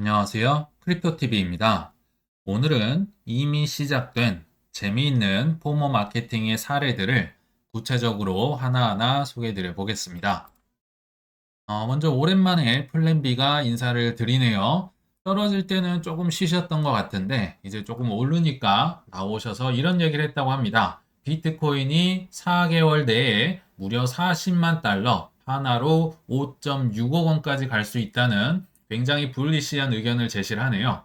안녕하세요. 크립토TV입니다. 오늘은 이미 시작된 재미있는 포모 마케팅의 사례들을 구체적으로 하나하나 소개해 드려 보겠습니다. 먼저 오랜만에 플랜 B가 인사를 드리네요. 떨어질 때는 조금 쉬셨던 것 같은데 이제 조금 오르니까 나오셔서 이런 얘기를 했다고 합니다. 비트코인이 4개월 내에 무려 40만 달러, 하나로 5.6억 원까지 갈 수 있다는 굉장히 불리시한 의견을 제시를 하네요.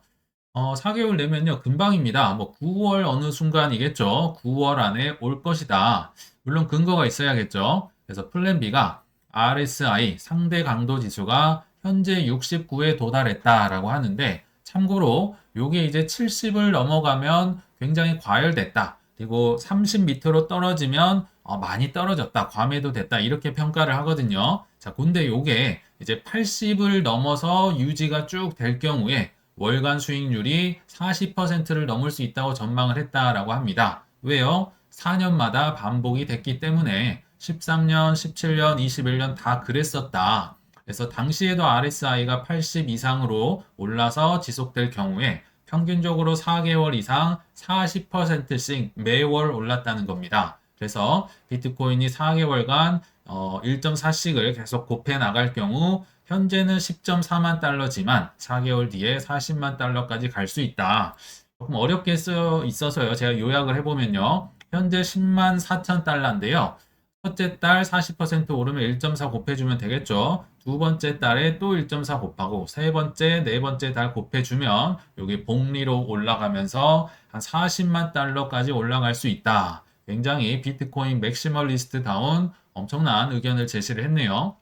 4개월 내면요, 금방입니다. 뭐 9월 어느 순간이겠죠. 9월 안에 올 것이다. 물론 근거가 있어야겠죠. 그래서 플랜 B가 RSI 상대 강도 지수가 현재 69에 도달했다라고 하는데, 참고로 요게 이제 70을 넘어가면 굉장히 과열됐다. 그리고 30 밑으로 떨어지면 많이 떨어졌다. 과매도 됐다. 이렇게 평가를 하거든요. 자, 근데 요게 이제 80을 넘어서 유지가 쭉 될 경우에 월간 수익률이 40%를 넘을 수 있다고 전망을 했다라고 합니다. 왜요? 4년마다 반복이 됐기 때문에 13년, 17년, 21년 다 그랬었다. 그래서 당시에도 RSI가 80 이상으로 올라서 지속될 경우에 평균적으로 4개월 이상 40%씩 매월 올랐다는 겁니다. 그래서 비트코인이 4개월간 1.4씩을 계속 곱해 나갈 경우 현재는 10.4만 달러지만 4개월 뒤에 40만 달러까지 갈 수 있다. 조금 어렵게 써 있어서요. 제가 요약을 해보면요. 현재 10만 4천 달러인데요. 첫째 달 40% 오르면 1.4 곱해주면 되겠죠. 두 번째 달에 또 1.4 곱하고 세 번째, 네 번째 달 곱해주면 여기 복리로 올라가면서 한 40만 달러까지 올라갈 수 있다. 굉장히 비트코인 맥시멀리스트다운 엄청난 의견을 제시를 했네요.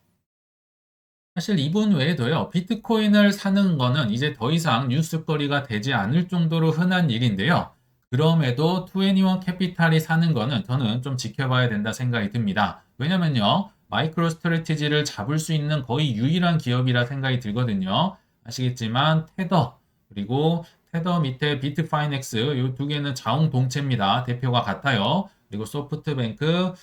사실 이분 외에도요, 비트코인을 사는 거는 이제 더 이상 뉴스거리가 되지 않을 정도로 흔한 일인데요. 그럼에도 21 캐피탈이 사는 거는 저는 좀 지켜봐야 된다 생각이 듭니다. 왜냐면요, 마이크로 스트래티지를 잡을 수 있는 거의 유일한 기업이라 생각이 들거든요. 아시겠지만, 테더, 그리고 테더 밑에 비트파이넥스, 이 두 개는 자웅동체입니다. 대표가 같아요. 그리고 소프트뱅크,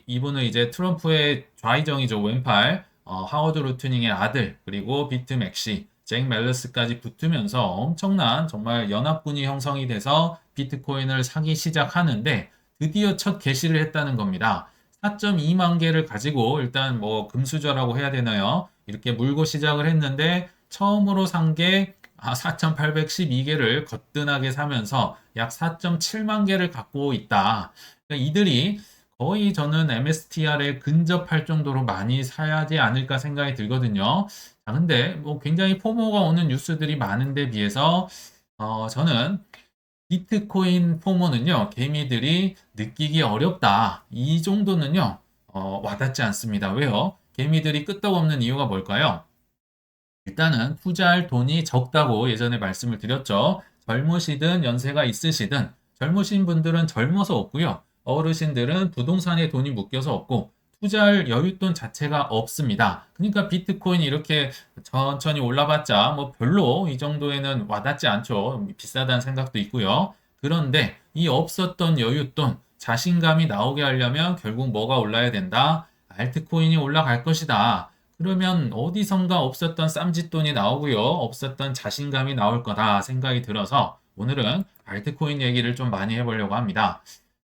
이분은 이제 트럼프의 좌의정이죠, 왼팔. 하워드 루트닝의 아들, 그리고 비트 맥시, 잭 멜러스까지 붙으면서 엄청난 정말 연합군이 형성이 돼서 비트코인을 사기 시작하는데 드디어 첫 개시를 했다는 겁니다. 4.2만 개를 가지고 일단 뭐 금수저라고 해야 되나요? 이렇게 물고 시작을 했는데 처음으로 산 게 4,812개를 거뜬하게 사면서 약 4.7만 개를 갖고 있다. 그러니까 이들이 거의 저는 MSTR에 근접할 정도로 많이 사야 하지 않을까 생각이 들거든요. 자, 근데 뭐 굉장히 포모가 오는 뉴스들이 많은데 비해서 저는 비트코인 포모는요, 개미들이 느끼기 어렵다. 이 정도는요, 와닿지 않습니다. 왜요? 개미들이 끄떡없는 이유가 뭘까요? 일단은 투자할 돈이 적다고 예전에 말씀을 드렸죠. 젊으시든 연세가 있으시든 젊으신 분들은 젊어서 없고요. 어르신들은 부동산에 돈이 묶여서 없고 투자할 여윳돈 자체가 없습니다. 그러니까 비트코인이 이렇게 천천히 올라봤자 뭐 별로 이 정도에는 와닿지 않죠. 비싸다는 생각도 있고요. 그런데 이 없었던 여윳돈, 자신감이 나오게 하려면 결국 뭐가 올라야 된다? 알트코인이 올라갈 것이다. 그러면 어디선가 없었던 쌈짓돈이 나오고요. 없었던 자신감이 나올 거다 생각이 들어서 오늘은 알트코인 얘기를 좀 많이 해보려고 합니다.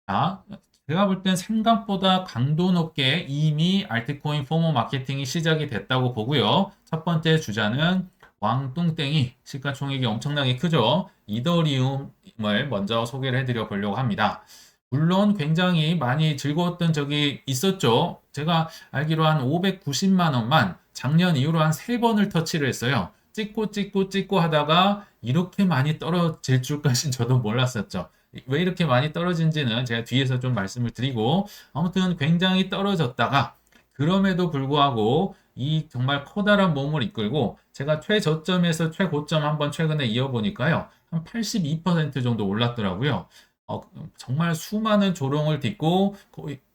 자, 제가 볼 땐 생각보다 강도 높게 이미 알트코인 포모 마케팅이 시작이 됐다고 보고요. 첫 번째 주자는 왕뚱땡이 시가총액이 엄청나게 크죠. 이더리움을 먼저 소개를 해드려 보려고 합니다. 물론 굉장히 많이 즐거웠던 적이 있었죠. 제가 알기로 한 590만 원만 작년 이후로 한 3번을 터치를 했어요. 찍고 하다가 이렇게 많이 떨어질 줄까진 저도 몰랐었죠. 왜 이렇게 많이 떨어진지는 제가 뒤에서 좀 말씀을 드리고, 아무튼 굉장히 떨어졌다가 그럼에도 불구하고 이 정말 커다란 몸을 이끌고 제가 최저점에서 최고점 한번 최근에 이어보니까요. 한 82% 정도 올랐더라고요. 정말 수많은 조롱을 딛고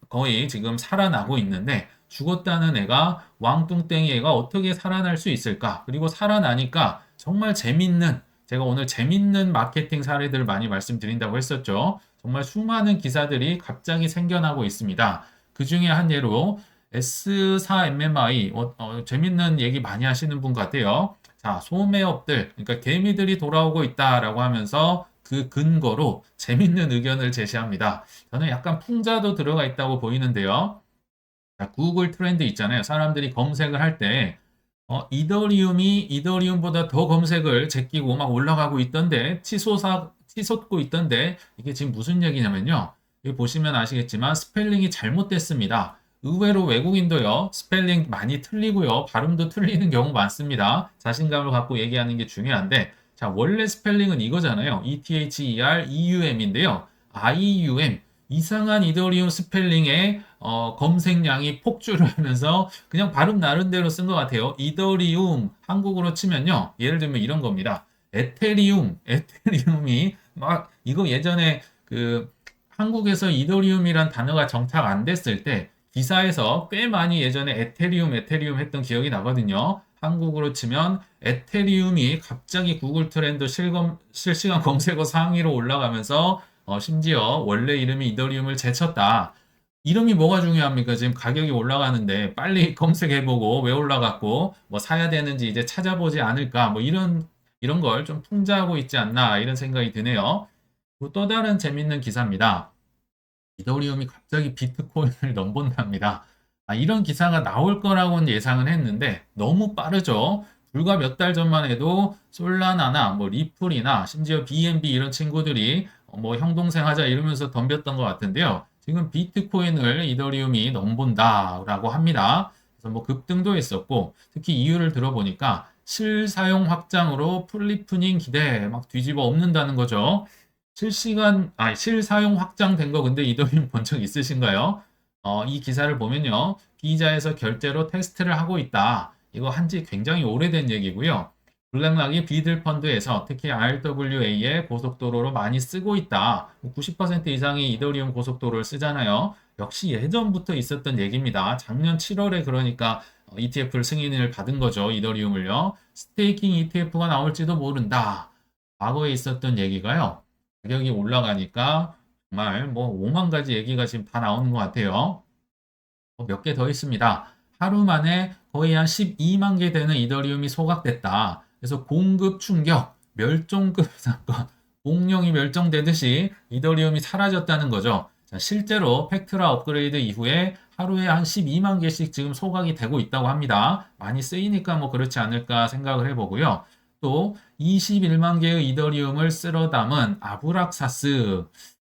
거의 지금 살아나고 있는데 죽었다는 애가 왕뚱땡이 애가 어떻게 살아날 수 있을까? 그리고 살아나니까 정말 재밌는 제가 오늘 재밌는 마케팅 사례들을 많이 말씀드린다고 했었죠. 정말 수많은 기사들이 갑자기 생겨나고 있습니다. 그 중에 한 예로 S4MMI, 재밌는 얘기 많이 하시는 분 같아요. 자, 소매업들, 그러니까 개미들이 돌아오고 있다라고 하면서 그 근거로 재밌는 의견을 제시합니다. 저는 약간 풍자도 들어가 있다고 보이는데요. 자, 구글 트렌드 있잖아요. 사람들이 검색을 할 때, 이더리움이 이더리움보다 더 검색을 제끼고 막 올라가고 있던데, 치솟고 있던데, 이게 지금 무슨 얘기냐면요. 여기 보시면 아시겠지만, 스펠링이 잘못됐습니다. 의외로 외국인도요, 스펠링 많이 틀리고요, 발음도 틀리는 경우 많습니다. 자신감을 갖고 얘기하는 게 중요한데, 자, 원래 스펠링은 이거잖아요. ETHER-EUM인데요. IUM. 이상한 이더리움 스펠링에 검색량이 폭주를 하면서 그냥 발음 나름대로 쓴 것 같아요. 이더리움 한국어로 치면요. 예를 들면 이런 겁니다. 에테리움이 막 이거 예전에 그 한국에서 이더리움이란 단어가 정착 안 됐을 때 기사에서 꽤 많이 예전에 에테리움 했던 기억이 나거든요. 한국으로 치면 에테리움이 갑자기 구글 트렌드 실시간 검색어 상위로 올라가면서 심지어 원래 이름이 이더리움을 제쳤다. 이름이 뭐가 중요합니까? 지금 가격이 올라가는데 빨리 검색해보고 왜 올라갔고 뭐 사야 되는지 이제 찾아보지 않을까 뭐 이런 걸 좀 풍자하고 있지 않나 이런 생각이 드네요. 그리고 또 다른 재밌는 기사입니다. 이더리움이 갑자기 비트코인을 넘본답니다. 이런 기사가 나올 거라고는 예상은 했는데 너무 빠르죠. 불과 몇 달 전만 해도 솔라나나 뭐 리플이나 심지어 BNB 이런 친구들이 뭐 형동생 하자 이러면서 덤볐던 것 같은데요. 지금 비트코인을 이더리움이 넘본다라고 합니다. 그래서 뭐 급등도 했었고 특히 이유를 들어보니까 실사용 확장으로 플리프닝 기대 막 뒤집어 엎는다는 거죠. 실사용 확장된 거 근데 이더리움 본 적 있으신가요? 이 기사를 보면요. 비자에서 결제로 테스트를 하고 있다. 이거 한지 굉장히 오래된 얘기고요. 블랙락이 비들 펀드에서 특히 RWA의 고속도로로 많이 쓰고 있다. 90% 이상이 이더리움 고속도로를 쓰잖아요. 역시 예전부터 있었던 얘기입니다. 작년 7월에 그러니까 ETF를 승인을 받은 거죠. 이더리움을요. 스테이킹 ETF가 나올지도 모른다. 과거에 있었던 얘기가요. 가격이 올라가니까 정말 뭐 5만 가지 얘기가 지금 다 나오는 것 같아요. 몇 개 더 있습니다. 하루 만에 거의 한 12만 개 되는 이더리움이 소각됐다. 그래서 공급 충격, 멸종급 사건, 공룡이 멸종되듯이 이더리움이 사라졌다는 거죠. 자, 실제로 팩트라 업그레이드 이후에 하루에 한 12만 개씩 지금 소각이 되고 있다고 합니다. 많이 쓰이니까 뭐 그렇지 않을까 생각을 해보고요. 또 21만 개의 이더리움을 쓸어 담은 아브락사스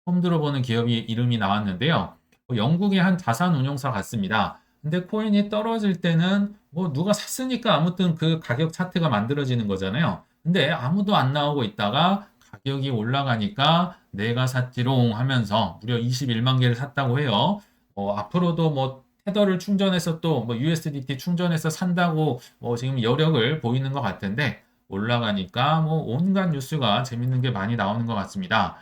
처음 들어보는 기업이 이름이 나왔는데요. 영국의 한 자산 운용사 같습니다. 근데 코인이 떨어질 때는 뭐 누가 샀으니까 아무튼 그 가격 차트가 만들어지는 거잖아요. 근데 아무도 안 나오고 있다가 가격이 올라가니까 내가 샀지롱 하면서 무려 21만 개를 샀다고 해요. 앞으로도 뭐 테더를 충전해서 또 뭐 USDT 충전해서 산다고 지금 여력을 보이는 것 같은데 올라가니까 뭐 온갖 뉴스가 재밌는 게 많이 나오는 것 같습니다.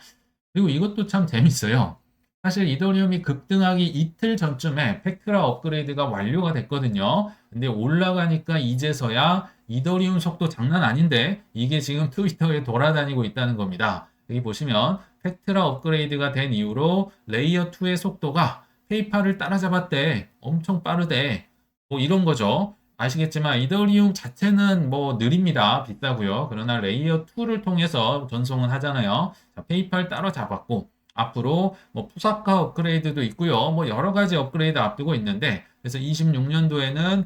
그리고 이것도 참 재밌어요. 사실 이더리움이 급등하기 이틀 전쯤에 팩트라 업그레이드가 완료가 됐거든요. 근데 올라가니까 이제서야 이더리움 속도 장난 아닌데 이게 지금 트위터에 돌아다니고 있다는 겁니다. 여기 보시면 팩트라 업그레이드가 된 이후로 레이어 2의 속도가 페이팔을 따라잡았대. 엄청 빠르대. 뭐 이런 거죠. 아시겠지만 이더리움 자체는 뭐 느립니다. 비싸고요. 그러나 레이어 2를 통해서 전송은 하잖아요. 자, 페이팔 따로 잡았고 앞으로 뭐 푸사카 업그레이드도 있고요. 뭐 여러 가지 업그레이드 앞두고 있는데 그래서 26년도에는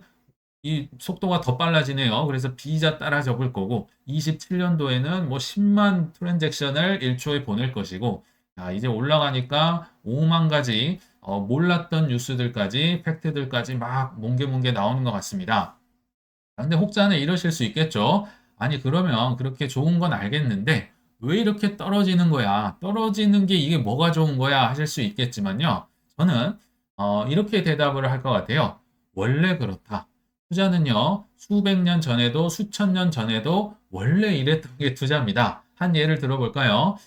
이 속도가 더 빨라지네요. 그래서 비자 따라잡을 거고 27년도에는 뭐 10만 트랜잭션을 1초에 보낼 것이고 이제 올라가니까 5만 가지 몰랐던 뉴스들까지 팩트들까지 막 뭉게뭉게 나오는 것 같습니다. 근데 혹자는 이러실 수 있겠죠. 아니 그러면 그렇게 좋은 건 알겠는데 왜 이렇게 떨어지는 거야? 떨어지는 게 이게 뭐가 좋은 거야? 하실 수 있겠지만요. 저는 이렇게 대답을 할 것 같아요. 원래 그렇다. 투자는요, 수백 년 전에도 수천 년 전에도 원래 이랬던 게 투자입니다. 한 예를 들어볼까요?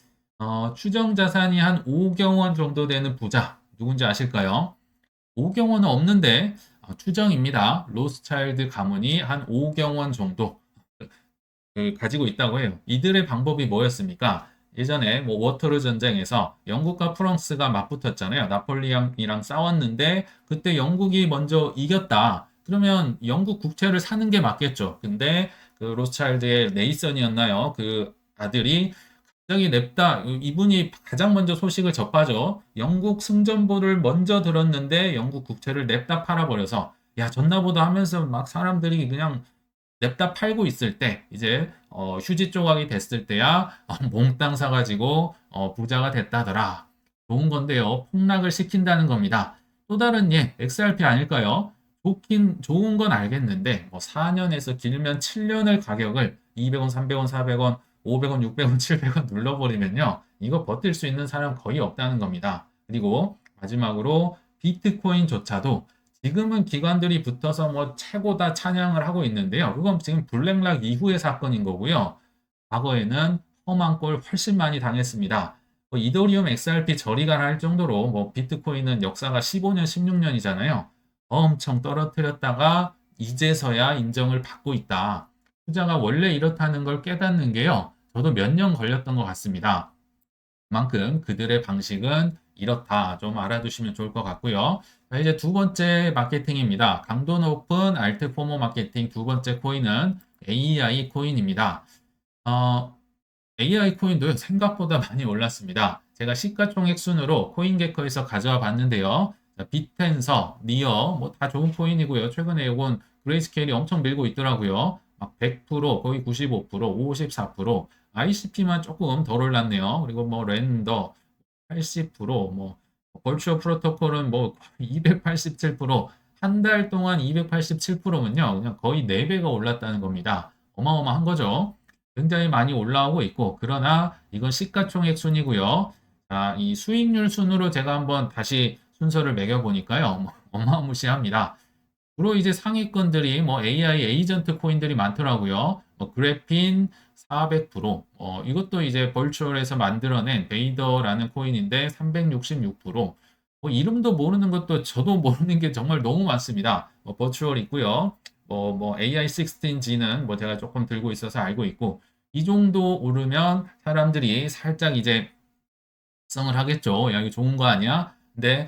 추정 자산이 한 5경 원 정도 되는 부자, 누군지 아실까요? 5경 원은 없는데, 추정입니다. 로스차일드 가문이 한 5경 원 정도 가지고 있다고 해요. 이들의 방법이 뭐였습니까? 예전에 뭐 워터루 전쟁에서 영국과 프랑스가 맞붙었잖아요. 나폴레옹이랑 싸웠는데 그때 영국이 먼저 이겼다. 그러면 영국 국채를 사는 게 맞겠죠. 근데 그 로스차일드의 네이선이었나요? 그 아들이 갑자기 냅다 이분이 가장 먼저 소식을 접하죠. 영국 승전보를 먼저 들었는데 영국 국채를 냅다 팔아버려서 야 졌나보다 하면서 막 사람들이 그냥 냅다 팔고 있을 때 이제 휴지 조각이 됐을 때야 몽땅 사가지고 부자가 됐다더라. 좋은 건데요. 폭락을 시킨다는 겁니다. 또 다른 예, XRP 아닐까요? 좋은 건 알겠는데 뭐 4년에서 길면 7년을 가격을 200원, 300원, 400원, 500원, 600원, 700원 눌러버리면요. 이거 버틸 수 있는 사람 거의 없다는 겁니다. 그리고 마지막으로 비트코인조차도 지금은 기관들이 붙어서 뭐 최고다 찬양을 하고 있는데요. 그건 지금 블랙락 이후의 사건인 거고요. 과거에는 험한 꼴 훨씬 많이 당했습니다. 뭐 이더리움 XRP 저리가 할 정도로 뭐 비트코인은 역사가 15년, 16년이잖아요. 엄청 떨어뜨렸다가 이제서야 인정을 받고 있다. 투자가 원래 이렇다는 걸 깨닫는 게요. 저도 몇 년 걸렸던 것 같습니다. 그만큼 그들의 방식은 이렇다. 좀 알아두시면 좋을 것 같고요. 자, 이제 두 번째 마케팅입니다. 강도 높은 알트 포모 마케팅 두 번째 코인은 AI 코인입니다. 어, AI 코인도 생각보다 많이 올랐습니다. 제가 시가총액 순으로 코인게커에서 가져와 봤는데요. 자, 빗텐서, 니어 뭐 다 좋은 코인이고요. 최근에 이건 그레이스케일이 엄청 밀고 있더라고요. 막 100%, 거의 95%, 54%, ICP만 조금 덜 올랐네요. 그리고 뭐 랜더 80%, 뭐 벌추어 프로토콜은 뭐 287%, 한 달 동안 287%면요. 그냥 거의 4배가 올랐다는 겁니다. 어마어마한 거죠. 굉장히 많이 올라오고 있고, 그러나 이건 시가총액 순이고요. 자, 이 수익률 순으로 제가 한번 다시 순서를 매겨보니까요. 뭐 어마무시합니다. 주로 이제 상위권들이 뭐 AI 에이전트 코인들이 많더라고요. 뭐 그래핀 400%, 이것도 이제 벌추얼에서 만들어낸 베이더라는 코인인데 366%, 뭐 이름도 모르는 것도 저도 모르는 게 정말 너무 많습니다. 버추얼 있고요. 뭐 AI16G는 뭐 제가 조금 들고 있어서 알고 있고, 이 정도 오르면 사람들이 살짝 이제 성을 하겠죠. 야, 이거 좋은 거 아니야? 근데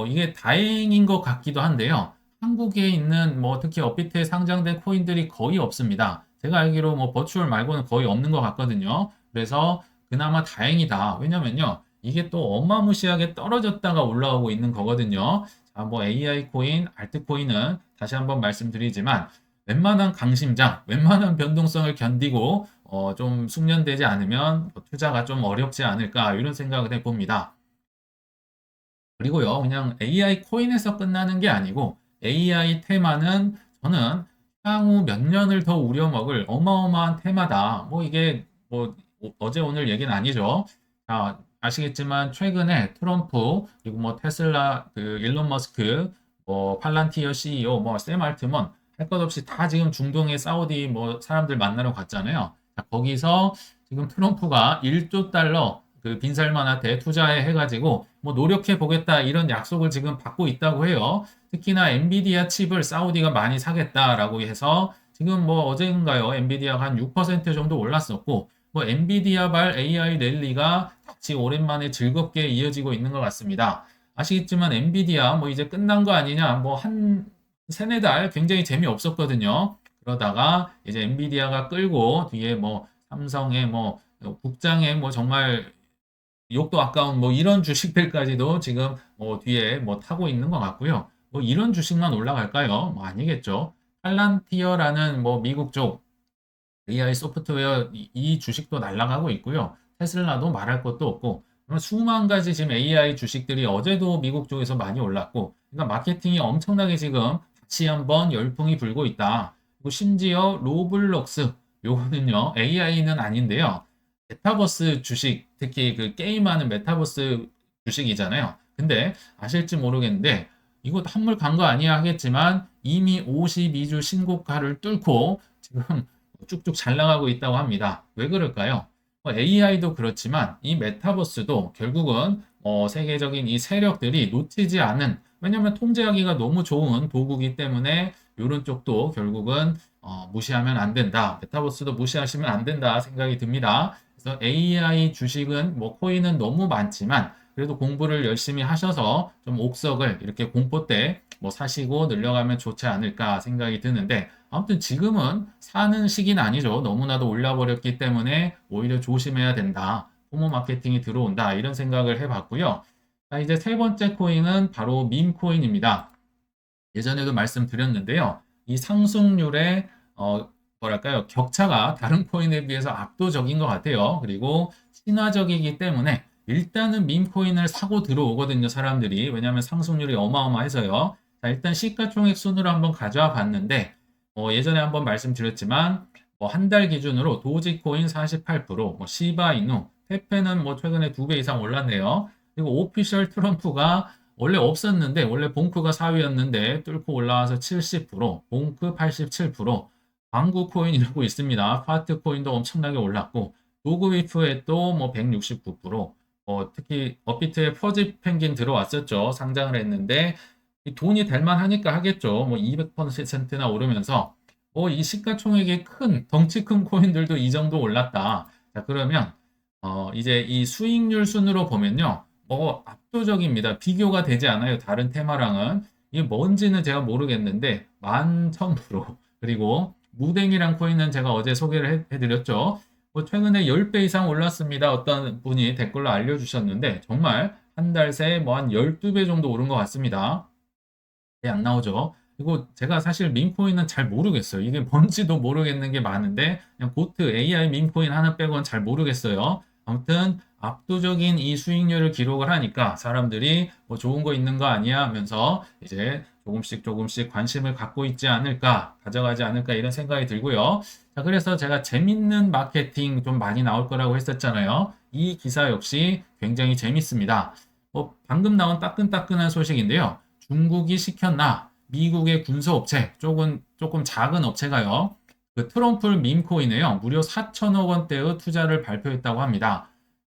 이게 다행인 것 같기도 한데요. 한국에 있는 뭐 특히 업비트에 상장된 코인들이 거의 없습니다. 제가 알기로 뭐 버추얼 말고는 거의 없는 것 같거든요. 그래서 그나마 다행이다. 왜냐면요. 이게 또 어마무시하게 떨어졌다가 올라오고 있는 거거든요. 자, 뭐 AI 코인, 알트 코인은 다시 한번 말씀드리지만 웬만한 강심장, 웬만한 변동성을 견디고 좀 숙련되지 않으면 투자가 좀 어렵지 않을까 이런 생각을 해봅니다. 그리고요, 그냥 AI 코인에서 끝나는 게 아니고 AI 테마는 저는 향후 몇 년을 더 우려먹을 어마어마한 테마다. 뭐 이게 뭐 어제 오늘 얘기는 아니죠. 자, 아시겠지만 최근에 트럼프 그리고 뭐 테슬라 그 일론 머스크 뭐 팔란티어 CEO 뭐 샘 알트먼 할 것 없이 다 지금 중동의 사우디 뭐 사람들 만나러 갔잖아요. 자, 거기서 지금 트럼프가 1조 달러 그 빈살만한테 투자해 해가지고 뭐 노력해 보겠다 이런 약속을 지금 받고 있다고 해요. 특히나 엔비디아 칩을 사우디가 많이 사겠다라고 해서 지금 뭐 어제인가요? 엔비디아가 한 6% 정도 올랐었고 뭐 엔비디아발 AI 랠리가 같이 오랜만에 즐겁게 이어지고 있는 것 같습니다. 아시겠지만 엔비디아 뭐 이제 끝난 거 아니냐 뭐 한 세네 달 굉장히 재미없었거든요. 그러다가 이제 엔비디아가 끌고 뒤에 뭐 삼성의 뭐 국장의 뭐 정말 욕도 아까운 뭐 이런 주식들까지도 지금 뒤에 뭐 타고 있는 것 같고요. 뭐 이런 주식만 올라갈까요? 뭐 아니겠죠. 팔란티어라는 뭐 미국 쪽 AI 소프트웨어 이 주식도 날아가고 있고요. 테슬라도 말할 것도 없고 수만 가지 지금 AI 주식들이 어제도 미국 쪽에서 많이 올랐고 그러니까 마케팅이 엄청나게 지금 다시 한번 열풍이 불고 있다. 그리고 심지어 로블록스 요거는요 AI는 아닌데요. 메타버스 주식 특히 그 게임하는 메타버스 주식이잖아요. 근데 아실지 모르겠는데 이거 한물 간 거 아니야 하겠지만 이미 52주 신고가를 뚫고 지금 쭉쭉 잘 나가고 있다고 합니다. 왜 그럴까요? AI도 그렇지만 이 메타버스도 결국은 세계적인 이 세력들이 놓치지 않은 왜냐하면 통제하기가 너무 좋은 도구이기 때문에 이런 쪽도 결국은 무시하면 안 된다. 메타버스도 무시하시면 안 된다 생각이 듭니다. 그래서 AI 주식은 뭐 코인은 너무 많지만 그래도 공부를 열심히 하셔서 좀 옥석을 이렇게 공포 때 뭐 사시고 늘려가면 좋지 않을까 생각이 드는데 아무튼 지금은 사는 시기는 아니죠. 너무나도 올라버렸기 때문에 오히려 조심해야 된다. 포모 마케팅이 들어온다. 이런 생각을 해봤고요. 자, 이제 세 번째 코인은 바로 밈 코인입니다. 예전에도 말씀드렸는데요. 이 상승률의 뭐랄까요? 격차가 다른 코인에 비해서 압도적인 것 같아요. 그리고 친화적이기 때문에 일단은 밈 코인을 사고 들어오거든요, 사람들이. 왜냐하면 상승률이 어마어마해서요. 자, 일단 시가총액 순으로 한번 가져와 봤는데 예전에 한번 말씀드렸지만 뭐 한 달 기준으로 도지코인 48%, 뭐 시바이누, 페페는 뭐 최근에 2배 이상 올랐네요. 그리고 오피셜 트럼프가 원래 없었는데 원래 봉크가 4위였는데 뚫고 올라와서 70%, 봉크 87%, 광구 코인이라고 있습니다. 파트 코인도 엄청나게 올랐고 도그위프에 또 뭐 169%, 특히 업비트에 퍼지 펭귄 들어왔었죠. 상장을 했는데 이 돈이 될 만하니까 하겠죠. 뭐 200%나 오르면서 이 시가총액이 큰 덩치 큰 코인들도 이 정도 올랐다. 자, 그러면 이제 이 수익률 순으로 보면요. 압도적입니다. 비교가 되지 않아요. 다른 테마랑은. 이게 뭔지는 제가 모르겠는데, 11,000%. 그리고 무댕이랑 코인은 제가 어제 소개를 해드렸죠. 뭐 최근에 10배 이상 올랐습니다. 어떤 분이 댓글로 알려주셨는데, 정말 한 달 새에 뭐 한 12배 정도 오른 것 같습니다. 안 나오죠. 그리고 제가 사실 밈코인은 잘 모르겠어요. 이게 뭔지도 모르겠는 게 많은데 그냥 고트 AI 밈코인 하나 빼고는 잘 모르겠어요. 아무튼 압도적인 이 수익률을 기록을 하니까 사람들이 뭐 좋은 거 있는 거 아니야 하면서 이제 조금씩 조금씩 관심을 갖고 있지 않을까, 가져가지 않을까 이런 생각이 들고요. 자, 그래서 제가 재밌는 마케팅 좀 많이 나올 거라고 했었잖아요. 이 기사 역시 굉장히 재밌습니다. 방금 나온 따끈따끈한 소식인데요. 중국이 시켰나? 미국의 군소업체, 조금 작은 업체가요. 그 트럼프 밈코인에요. 무려 4천억 원대의 투자를 발표했다고 합니다.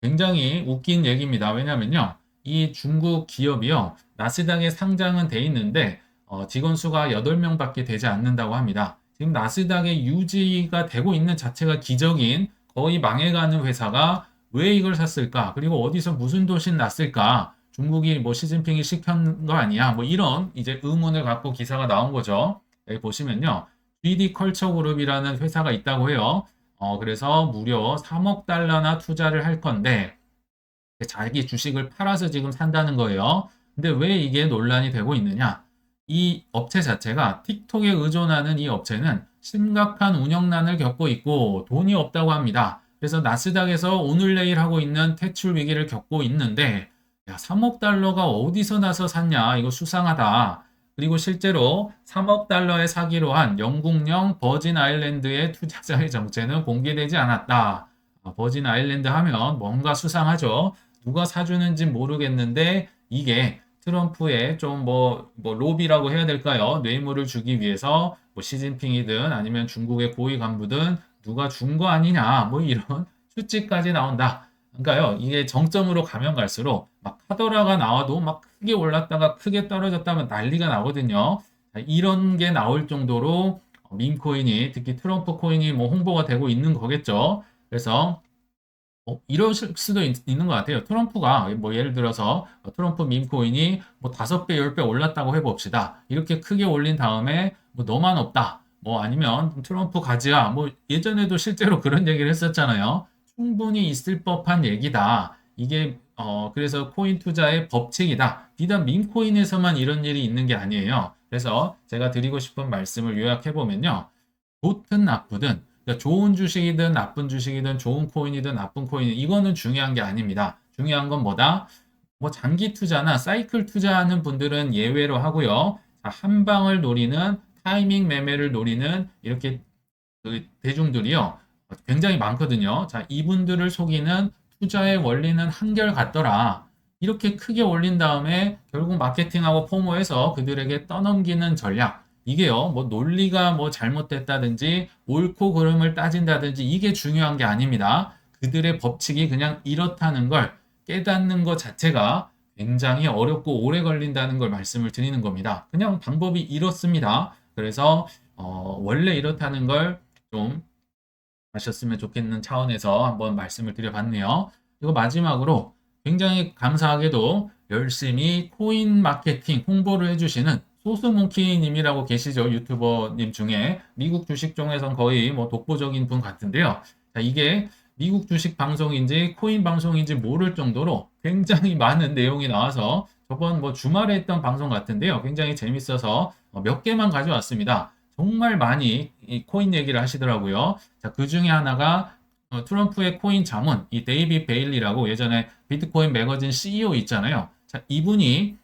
굉장히 웃긴 얘기입니다. 왜냐면요. 이 중국 기업이요. 나스닥에 상장은 돼 있는데 직원 수가 8명밖에 되지 않는다고 합니다. 지금 나스닥에 유지가 되고 있는 자체가 기적인 거의 망해가는 회사가 왜 이걸 샀을까? 그리고 어디서 무슨 도신 났을까? 중국이 뭐 시진핑이 시킨 거 아니야? 뭐 이런 이제 의문을 갖고 기사가 나온 거죠. 여기 보시면요. GD 컬처 그룹이라는 회사가 있다고 해요. 그래서 무려 3억 달러나 투자를 할 건데 자기 주식을 팔아서 지금 산다는 거예요. 근데 왜 이게 논란이 되고 있느냐? 이 업체 자체가 틱톡에 의존하는 이 업체는 심각한 운영난을 겪고 있고 돈이 없다고 합니다. 그래서 나스닥에서 오늘 내일 하고 있는 퇴출 위기를 겪고 있는데 야, 3억 달러가 어디서 나서 샀냐? 이거 수상하다. 그리고 실제로 3억 달러에 사기로 한 영국령 버진 아일랜드의 투자자의 정체는 공개되지 않았다. 버진 아일랜드 하면 뭔가 수상하죠. 누가 사주는지 모르겠는데 이게 트럼프의 좀 뭐 로비라고 해야 될까요? 뇌물을 주기 위해서 뭐 시진핑이든 아니면 중국의 고위 간부든 누가 준 거 아니냐 뭐 이런 추측까지 나온다. 그러니까요 이게 정점으로 가면 갈수록 막 카더라가 나와도 막 크게 올랐다가 크게 떨어졌다면 난리가 나거든요. 이런 게 나올 정도로 밈코인이 특히 트럼프 코인이 뭐 홍보가 되고 있는 거겠죠. 그래서 이러실 수도 있는 것 같아요. 트럼프가 뭐 예를 들어서 트럼프 밈코인이 뭐 5배, 10배 올랐다고 해봅시다. 이렇게 크게 올린 다음에 뭐 너만 없다. 뭐 아니면 트럼프 가지야. 뭐 예전에도 실제로 그런 얘기를 했었잖아요. 충분히 있을 법한 얘기다. 이게 그래서 코인 투자의 법칙이다. 비단 밈코인에서만 이런 일이 있는 게 아니에요. 그래서 제가 드리고 싶은 말씀을 요약해 보면요. 좋든 나쁘든 그러니까 좋은 주식이든 나쁜 주식이든 좋은 코인이든 나쁜 코인이든 이거는 중요한 게 아닙니다. 중요한 건 뭐다? 뭐 장기 투자나 사이클 투자하는 분들은 예외로 하고요. 자, 한 방을 노리는 타이밍 매매를 노리는 이렇게 그 대중들이요. 굉장히 많거든요. 자, 이분들을 속이는 투자의 원리는 한결같더라. 이렇게 크게 올린 다음에 결국 마케팅하고 포모해서 그들에게 떠넘기는 전략. 이게요, 뭐 논리가 뭐 잘못됐다든지 옳고 그름을 따진다든지 이게 중요한 게 아닙니다. 그들의 법칙이 그냥 이렇다는 걸 깨닫는 것 자체가 굉장히 어렵고 오래 걸린다는 걸 말씀을 드리는 겁니다. 그냥 방법이 이렇습니다. 그래서 원래 이렇다는 걸 좀 아셨으면 좋겠는 차원에서 한번 말씀을 드려봤네요. 그리고 마지막으로 굉장히 감사하게도 열심히 코인 마케팅 홍보를 해주시는 소스몽키님이라고 계시죠. 유튜버님 중에 미국 주식 쪽에선 거의 뭐 독보적인 분 같은데요. 자, 이게 미국 주식 방송인지 코인 방송인지 모를 정도로 굉장히 많은 내용이 나와서 저번 뭐 주말에 했던 방송 같은데요. 굉장히 재밌어서 몇 개만 가져왔습니다. 정말 많이 이 코인 얘기를 하시더라고요. 자, 그 중에 하나가 트럼프의 코인 자문, 이 데이비 베일리라고 예전에 비트코인 매거진 CEO 있잖아요. 자, 이분이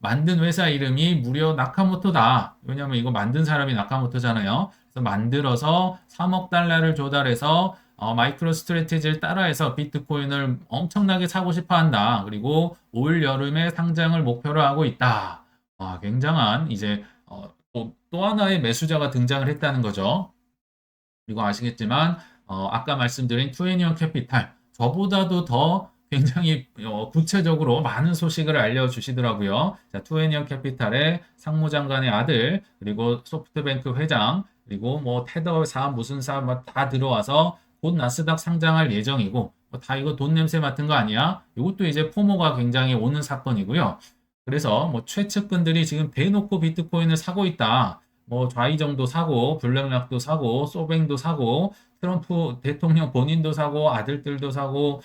만든 회사 이름이 무려 나카모토다. 왜냐면 이거 만든 사람이 나카모토잖아요. 그래서 만들어서 3억 달러를 조달해서 마이크로 스트래티지를 따라해서 비트코인을 엄청나게 사고 싶어 한다. 그리고 올 여름에 상장을 목표로 하고 있다. 굉장한 이제 또 하나의 매수자가 등장을 했다는 거죠. 그리고 아시겠지만 아까 말씀드린 투애니언 캐피탈 저보다도 더 굉장히 구체적으로 많은 소식을 알려주시더라고요. 자, 투애니언 캐피탈의 상무장관의 아들 그리고 소프트뱅크 회장 그리고 뭐 테더 사업 무슨 사업 다 들어와서 곧 나스닥 상장할 예정이고 다 이거 돈 냄새 맡은 거 아니야? 이것도 이제 포모가 굉장히 오는 사건이고요. 그래서 뭐 최측근들이 지금 대놓고 비트코인을 사고 있다. 뭐 좌이정도 사고 블랙락도 사고 소뱅도 사고 트럼프 대통령 본인도 사고 아들들도 사고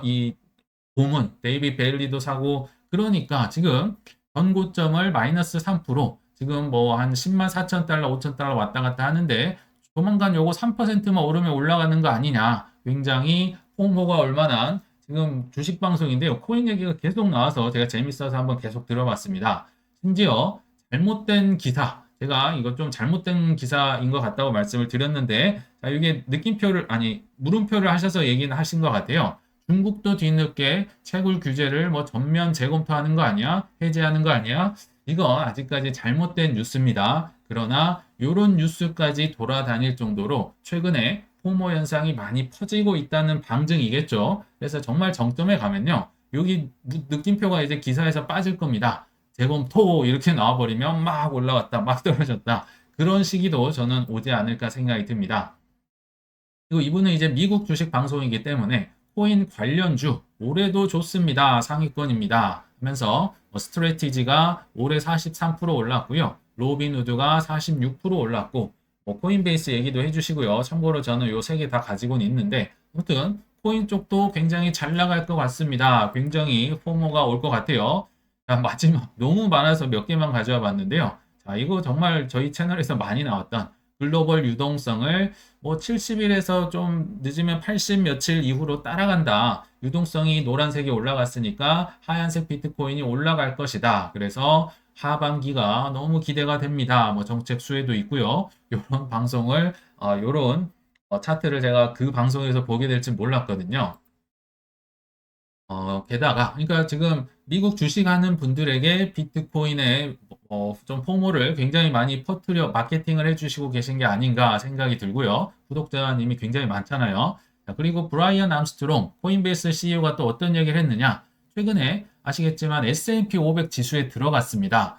이 고문 데이비 베일리도 사고 그러니까 지금 전고점을 마이너스 3% 지금 뭐 한 10만 4천 달러 5천 달러 왔다 갔다 하는데 조만간 요거 3%만 오르면 올라가는 거 아니냐 굉장히 홍보가 얼마나 지금 주식 방송인데요 코인 얘기가 계속 나와서 제가 재밌어서 한번 계속 들어봤습니다 심지어 잘못된 기사 제가 이거 좀 잘못된 기사인 것 같다고 말씀을 드렸는데, 자, 이게 느낌표를, 아니, 물음표를 하셔서 얘기는 하신 것 같아요. 중국도 뒤늦게 채굴 규제를 뭐 전면 재검토하는 거 아니야? 해제하는 거 아니야? 이거 아직까지 잘못된 뉴스입니다. 그러나 이런 뉴스까지 돌아다닐 정도로 최근에 포모 현상이 많이 퍼지고 있다는 방증이겠죠. 그래서 정말 정점에 가면요. 여기 느낌표가 이제 기사에서 빠질 겁니다. 재검토 이렇게 나와버리면 막 올라갔다 막 떨어졌다 그런 시기도 저는 오지 않을까 생각이 듭니다. 그리고 이분은 이제 미국 주식 방송이기 때문에 코인 관련주 올해도 좋습니다. 상위권입니다. 하면서 스트래티지가 올해 43% 올랐고요. 로빈후드가 46% 올랐고 코인베이스 얘기도 해주시고요. 참고로 저는 요 세 개 다 가지고는 있는데 아무튼 코인 쪽도 굉장히 잘 나갈 것 같습니다. 굉장히 포모가 올 것 같아요. 자, 마지막 너무 많아서 몇 개만 가져와 봤는데요. 자, 이거 정말 저희 채널에서 많이 나왔던 글로벌 유동성을 뭐 70일에서 좀 늦으면 80 며칠 이후로 따라간다. 유동성이 노란색이 올라갔으니까 하얀색 비트코인이 올라갈 것이다. 그래서 하반기가 너무 기대가 됩니다. 뭐 정책 수혜도 있고요. 이런 방송을 이런 차트를 제가 그 방송에서 보게 될지 몰랐거든요. 게다가, 그러니까 지금 미국 주식하는 분들에게 비트코인의 좀 포모를 굉장히 많이 퍼뜨려 마케팅을 해주시고 계신 게 아닌가 생각이 들고요. 구독자님이 굉장히 많잖아요. 자, 그리고 브라이언 암스트롱, 코인베이스 CEO가 또 어떤 얘기를 했느냐? 최근에 아시겠지만 S&P 500 지수에 들어갔습니다.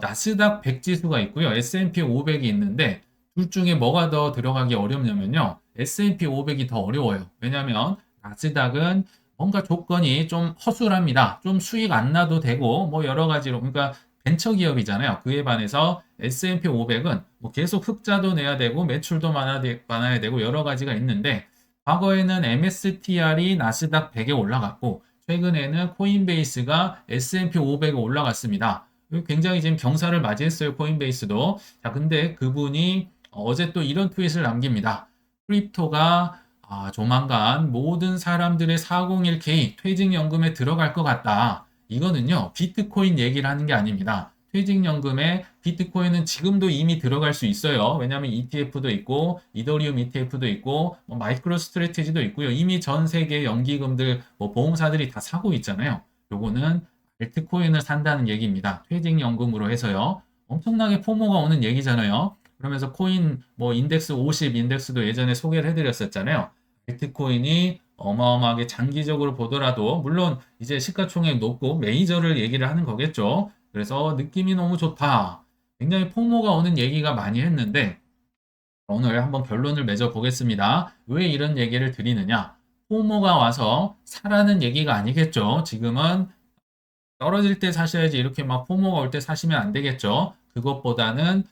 나스닥 100 지수가 있고요. S&P 500이 있는데 둘 중에 뭐가 더 들어가기 어렵냐면요. S&P 500이 더 어려워요. 왜냐하면 나스닥은 뭔가 조건이 좀 허술합니다. 좀 수익 안 나도 되고 뭐 여러 가지로 그러니까 벤처 기업이잖아요. 그에 반해서 S&P 500은 뭐 계속 흑자도 내야 되고 매출도 많아야 되고 여러 가지가 있는데 과거에는 MSTR이 나스닥 100에 올라갔고 최근에는 코인베이스가 S&P 500에 올라갔습니다. 굉장히 지금 경사를 맞이했어요. 코인베이스도. 자, 근데 그분이 어제 또 이런 트윗을 남깁니다. 크립토가 조만간 모든 사람들의 401k 퇴직연금에 들어갈 것 같다. 이거는요, 비트코인 얘기를 하는 게 아닙니다. 퇴직연금에 비트코인은 지금도 이미 들어갈 수 있어요. 왜냐하면 ETF도 있고, 이더리움 ETF도 있고, 뭐 마이크로 스트래티지도 있고요. 이미 전 세계 연기금들, 뭐 보험사들이 다 사고 있잖아요. 요거는 알트코인을 산다는 얘기입니다. 퇴직연금으로 해서요. 엄청나게 포모가 오는 얘기잖아요. 그러면서 코인 뭐 인덱스 50 인덱스도 예전에 소개를 해드렸었잖아요. 비트코인이 어마어마하게 장기적으로 보더라도 물론 이제 시가총액 높고 메이저를 얘기를 하는 거겠죠. 그래서 느낌이 너무 좋다. 굉장히 포모가 오는 얘기가 많이 했는데 오늘 한번 결론을 맺어 보겠습니다. 왜 이런 얘기를 드리느냐? 포모가 와서 사라는 얘기가 아니겠죠. 지금은 떨어질 때 사셔야지 이렇게 막 포모가 올 때 사시면 안 되겠죠. 그것보다는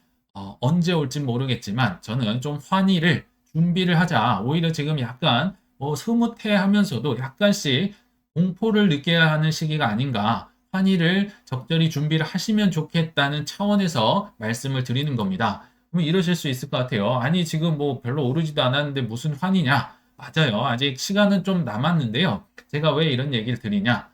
언제 올진 모르겠지만 저는 좀 환희를 준비를 하자. 오히려 지금 약간 흐뭇해하면서도 약간씩 공포를 느껴야 하는 시기가 아닌가. 환희를 적절히 준비를 하시면 좋겠다는 차원에서 말씀을 드리는 겁니다. 그럼 이러실 수 있을 것 같아요. 아니 지금 뭐 별로 오르지도 않았는데 무슨 환희냐? 맞아요. 아직 시간은 좀 남았는데요. 제가 왜 이런 얘기를 드리냐?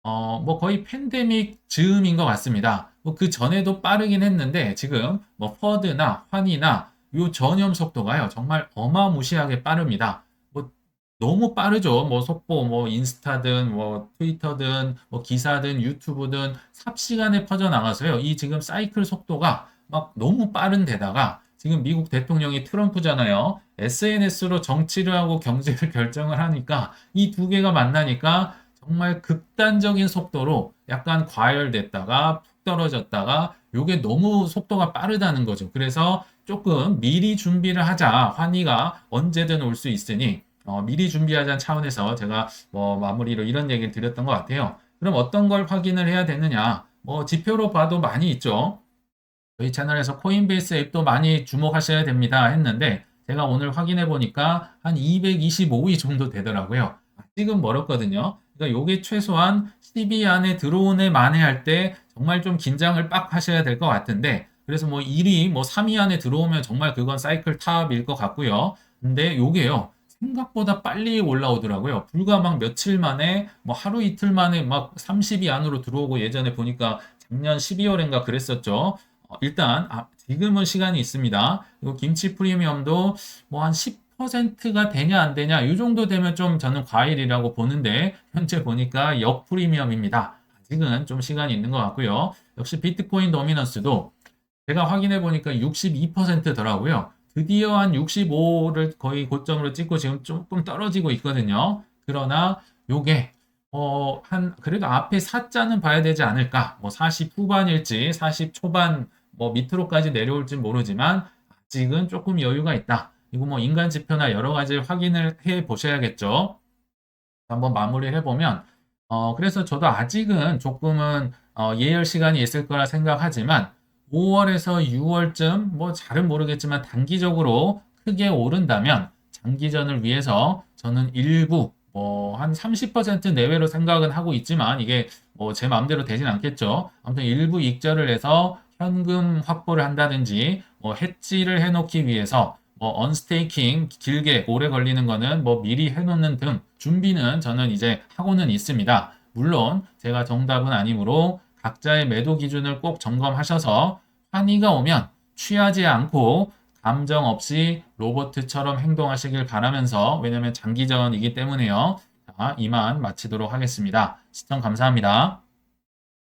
뭐 거의 팬데믹 즈음인 것 같습니다. 뭐 그 전에도 빠르긴 했는데 지금 뭐 퍼드나 환이나 요 전염 속도가요 정말 어마무시하게 빠릅니다. 뭐 너무 빠르죠. 뭐 속보 뭐 인스타든 뭐 트위터든 뭐 기사든 유튜브든 삽시간에 퍼져나가서요. 이 지금 사이클 속도가 막 너무 빠른 데다가 지금 미국 대통령이 트럼프잖아요. SNS로 정치를 하고 경제를 결정을 하니까 이 두 개가 만나니까 정말 극단적인 속도로 약간 과열됐다가 푹 떨어졌다가 요게 너무 속도가 빠르다는 거죠. 그래서 조금 미리 준비를 하자. 환희가 언제든 올 수 있으니 미리 준비하자는 차원에서 제가 뭐 마무리로 이런 얘기를 드렸던 것 같아요. 그럼 어떤 걸 확인을 해야 되느냐? 뭐 지표로 봐도 많이 있죠. 저희 채널에서 코인베이스 앱도 많이 주목하셔야 됩니다 했는데 제가 오늘 확인해 보니까 한 225위 정도 되더라고요. 아직은 멀었거든요. 그러니까 요게 최소한 10위 안에 들어오네 만에 할 때 정말 좀 긴장을 빡 하셔야 될 것 같은데 그래서 뭐 1위, 뭐 3위 안에 들어오면 정말 그건 사이클 탑일 것 같고요. 근데 요게요. 생각보다 빨리 올라오더라고요. 불과 막 며칠 만에 뭐 하루 이틀 만에 막 30위 안으로 들어오고 예전에 보니까 작년 12월인가 그랬었죠. 일단 지금은 시간이 있습니다. 그리고 김치 프리미엄도 뭐 한 10%가 되냐 안 되냐 이 정도 되면 좀 저는 과일이라고 보는데 현재 보니까 역 프리미엄입니다. 아직은 좀 시간이 있는 것 같고요. 역시 비트코인 도미넌스도 제가 확인해 보니까 62%더라고요. 드디어 한 65를 거의 고점으로 찍고 지금 조금 떨어지고 있거든요. 그러나 요게 그래도 앞에 4자는 봐야 되지 않을까? 뭐 40 후반일지 40 초반 뭐 밑으로까지 내려올지 모르지만 아직은 조금 여유가 있다. 이거 뭐 인간 지표나 여러 가지 확인을 해 보셔야겠죠. 한번 마무리를 해보면 그래서 저도 아직은 조금은 예열 시간이 있을 거라 생각하지만 5월에서 6월쯤 뭐 잘은 모르겠지만 단기적으로 크게 오른다면 장기전을 위해서 저는 일부 뭐 한 30% 내외로 생각은 하고 있지만 이게 뭐 제 마음대로 되진 않겠죠. 아무튼 일부 익절을 해서 현금 확보를 한다든지 뭐 해지를 해놓기 위해서 뭐 언스테이킹 길게 오래 걸리는 거는 뭐 미리 해놓는 등 준비는 저는 이제 하고는 있습니다. 물론 제가 정답은 아니므로 각자의 매도 기준을 꼭 점검하셔서 환희가 오면 취하지 않고 감정 없이 로봇처럼 행동하시길 바라면서 왜냐면 장기전이기 때문에요. 자, 이만 마치도록 하겠습니다. 시청 감사합니다.